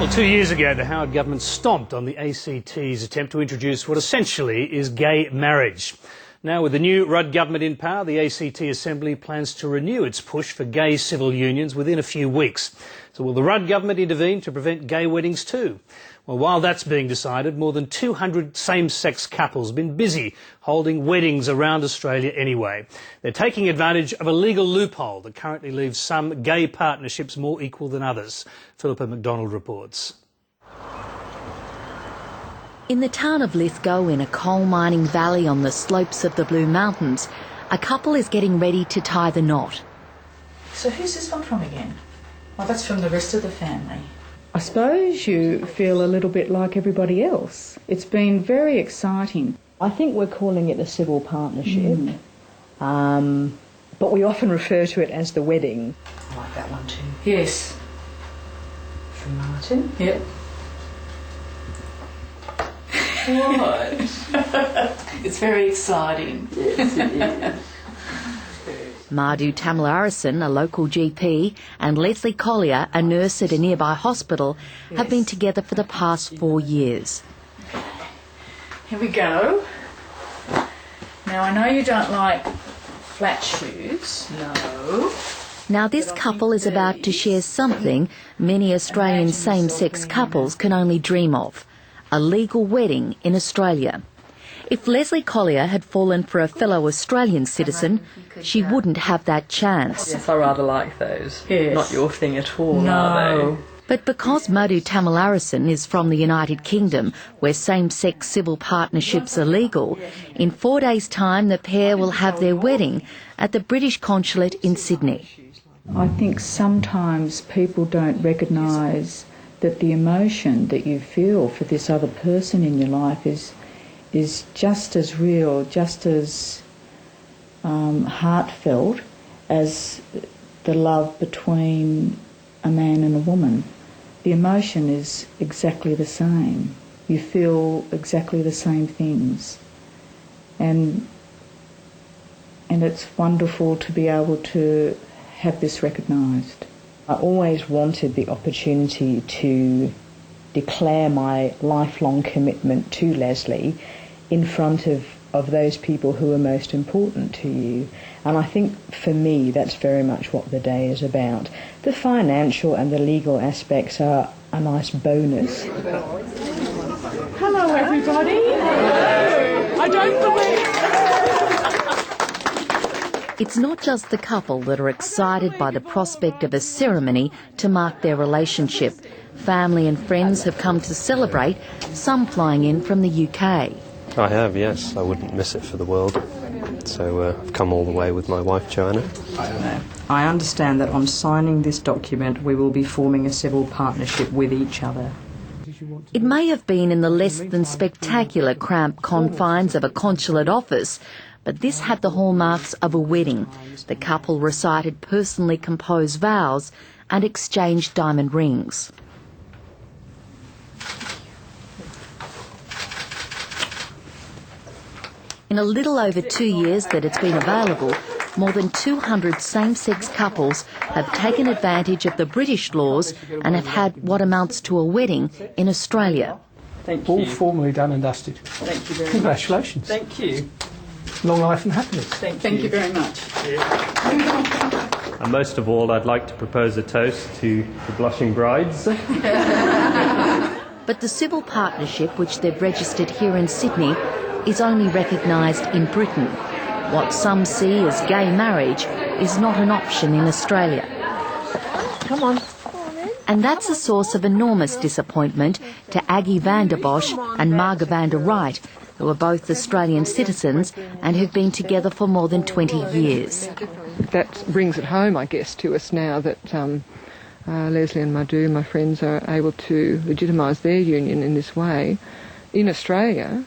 Well, 2 years ago, the Howard government stomped on the ACT's attempt to introduce what essentially is gay marriage. Now, with the new Rudd government in power, the ACT Assembly plans to renew its push for gay civil unions within a few weeks. So will the Rudd government intervene to prevent gay weddings too? Well, while that's being decided, more than 200 same-sex couples have been busy holding weddings around Australia anyway. They're taking advantage of a legal loophole that currently leaves some gay partnerships more equal than others. Philippa McDonald reports. In the town of Lithgow, in a coal mining valley on the slopes of the Blue Mountains, a couple is getting ready to tie the knot. So who's this one from again? Oh, that's from the rest of the family. I suppose you feel a little bit like everybody else. It's been very exciting. I think we're calling it a civil partnership, but we often refer to it as the wedding. I like that one too. Yes. From Martin. Yep. What? It's very exciting. Yes, it is. Madhu Tamilarasan, a local GP, and Leslie Collier, a nurse at a nearby hospital, have been together for the past 4 years. Here we go. Now, I know you don't like flat shoes. No. Now, this couple is about to share something many Australian same-sex couples can only dream of: a legal wedding in Australia. If Leslie Collier had fallen for a fellow Australian citizen, she wouldn't have that chance. Yes, I rather like those. Yes. Not your thing at all, No. are they? But because Madhu Tamilarasan is from the United Kingdom, where same-sex civil partnerships are legal, in 4 days' time the pair will have their wedding at the British Consulate in Sydney. I think sometimes people don't recognise that the emotion that you feel for this other person in your life is just as real, just as heartfelt as the love between a man and a woman. The emotion is exactly the same. You feel exactly the same things. And it's wonderful to be able to have this recognised. I always wanted the opportunity to declare my lifelong commitment to Leslie in front of those people who are most important to you. And I think for me that's very much what the day is about. The financial and the legal aspects are a nice bonus. Hello, everybody. I don't believe... It's not just the couple that are excited by the prospect of a ceremony to mark their relationship. Family and friends have come to celebrate, some flying in from the UK. I have, yes. I wouldn't miss it for the world. So I've come all the way with my wife, Joanna. I understand that on signing this document we will be forming a civil partnership with each other. It may have been in the less than spectacular cramped confines of a consulate office, but this had the hallmarks of a wedding. The couple recited personally composed vows and exchanged diamond rings. In a little over 2 years that it's been available, more than 200 same-sex couples have taken advantage of the British laws and have had what amounts to a wedding in Australia. Thank you. All formally done and dusted. Thank you very much. Congratulations. Thank you. Long life and happiness. Thank you very much. And most of all, I'd like to propose a toast to the blushing brides. But the civil partnership which they've registered here in Sydney is only recognised in Britain. What some see as gay marriage is not an option in Australia. Come on. And that's a source of enormous disappointment to Aggie van der Bosch and Marga van der Wright, who are both Australian citizens and who've been together for more than 20 years. That brings it home, I guess, to us now that Leslie and Madhu, my friends, are able to legitimise their union in this way in Australia,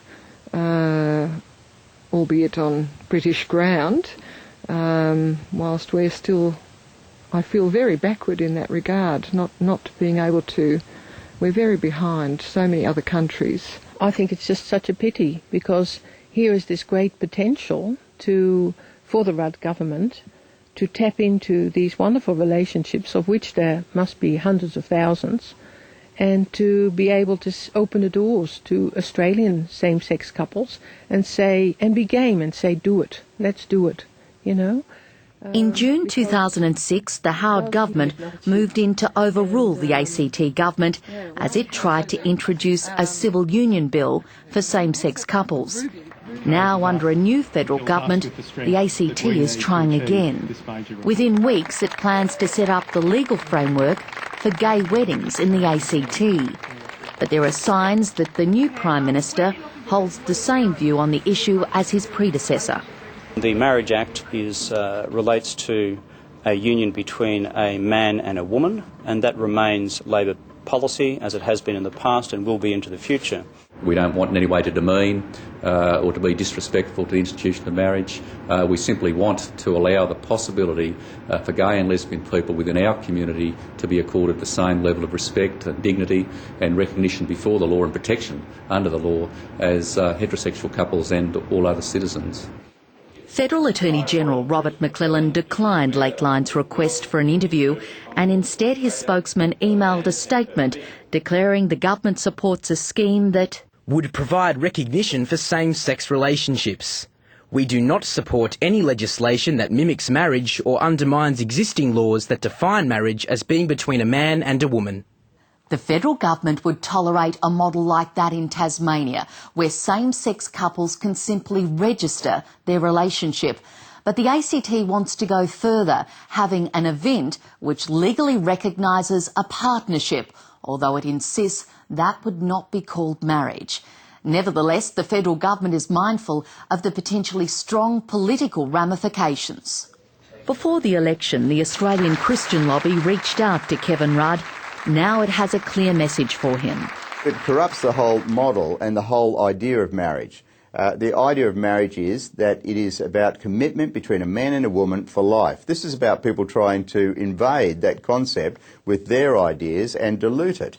albeit on British ground, whilst we're still, I feel, very backward in that regard, not being able to, we're very behind so many other countries. I think it's just such a pity, because here is this great potential for the Rudd government to tap into these wonderful relationships, of which there must be hundreds of thousands, and to be able to open the doors to Australian same-sex couples and say, and be game and say, do it, let's do it, you know. In June 2006, the Howard government moved in to overrule the ACT government as it tried to introduce a civil union bill for same-sex couples. Now, under a new federal government, the ACT is trying again. Within weeks, it plans to set up the legal framework for gay weddings in the ACT. But there are signs that the new Prime Minister holds the same view on the issue as his predecessor. The Marriage Act relates to a union between a man and a woman, and that remains Labor policy as it has been in the past and will be into the future. We don't want in any way to demean or to be disrespectful to the institution of marriage. We simply want to allow the possibility for gay and lesbian people within our community to be accorded the same level of respect and dignity and recognition before the law and protection under the law as heterosexual couples and all other citizens. Federal Attorney General Robert McClellan declined Lateline's request for an interview, and instead his spokesman emailed a statement declaring the government supports a scheme that would provide recognition for same-sex relationships. We do not support any legislation that mimics marriage or undermines existing laws that define marriage as being between a man and a woman. The federal government would tolerate a model like that in Tasmania, where same-sex couples can simply register their relationship. But the ACT wants to go further, having an event which legally recognises a partnership, although it insists that would not be called marriage. Nevertheless, the federal government is mindful of the potentially strong political ramifications. Before the election, the Australian Christian lobby reached out to Kevin Rudd. Now it has a clear message for him. It corrupts the whole model and the whole idea of marriage. The idea of marriage is that it is about commitment between a man and a woman for life. This is about people trying to invade that concept with their ideas and dilute it.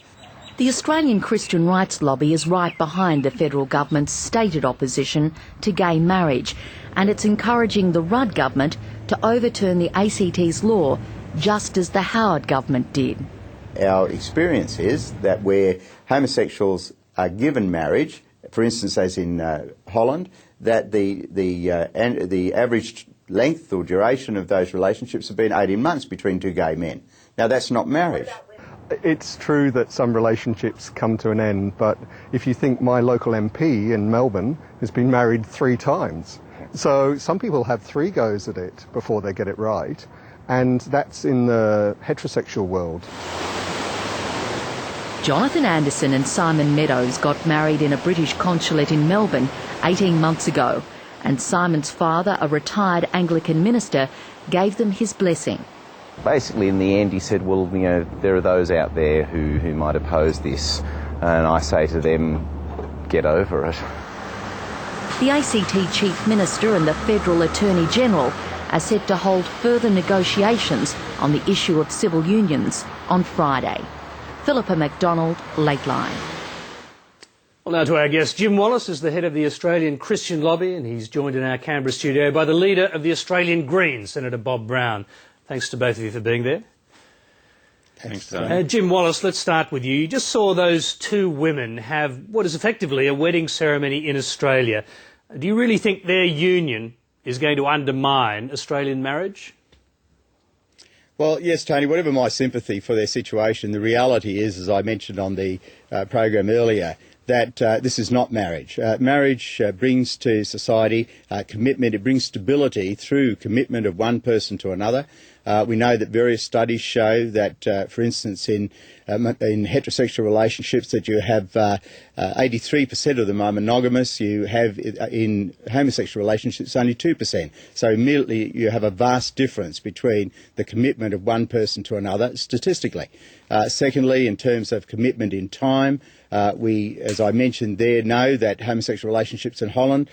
The Australian Christian rights lobby is right behind the federal government's stated opposition to gay marriage, and it's encouraging the Rudd government to overturn the ACT's law, just as the Howard government did. Our experience is that where homosexuals are given marriage, for instance, as in Holland, that the average length or duration of those relationships have been 18 months between two gay men. Now, that's not marriage. It's true that some relationships come to an end, but if you think my local MP in Melbourne has been married 3 times. So some people have 3 goes at it before they get it right, and that's in the heterosexual world. Jonathan Anderson and Simon Meadows got married in a British consulate in Melbourne 18 months ago, and Simon's father, a retired Anglican minister, gave them his blessing. Basically, in the end, he said, well, you know, there are those out there who might oppose this, and I say to them, get over it. The ACT Chief Minister and the Federal Attorney General are set to hold further negotiations on the issue of civil unions on Friday. Philippa MacDonald, Lateline. Well, now to our guest. Jim Wallace is the head of the Australian Christian Lobby, and he's joined in our Canberra studio by the leader of the Australian Greens, Senator Bob Brown. Thanks to both of you for being there. Thanks, Tony. Jim Wallace, let's start with you. You just saw those 2 women have what is effectively a wedding ceremony in Australia. Do you really think their union is going to undermine Australian marriage? Well, yes, Tony, whatever my sympathy for their situation, the reality is, as I mentioned on the program earlier, that this is not marriage. Marriage brings to society commitment. It brings stability through commitment of one person to another. We know that various studies show that, for instance, in heterosexual relationships, that you have 83% of them are monogamous. You have in homosexual relationships only 2%. So immediately you have a vast difference between the commitment of one person to another statistically. Secondly, in terms of commitment in time, we, as I mentioned there, know that homosexual relationships in Holland,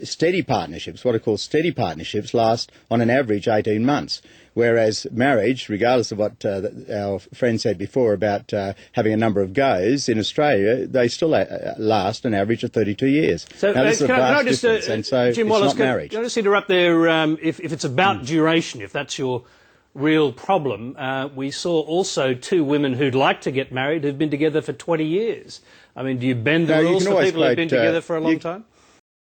steady partnerships, what are called steady partnerships, last on an average 18 months. Whereas marriage, regardless of what our friend said before about having a number of goes, in Australia, they still last an average of 32 years. So, now, this is a vast difference, and so Jim it's Wallace, not marriage. Can I just interrupt there? If it's about duration, if that's your real problem. We saw also two women who'd like to get married who've been together for 20 years. I mean, do you bend the rules for people who've been together for a long time?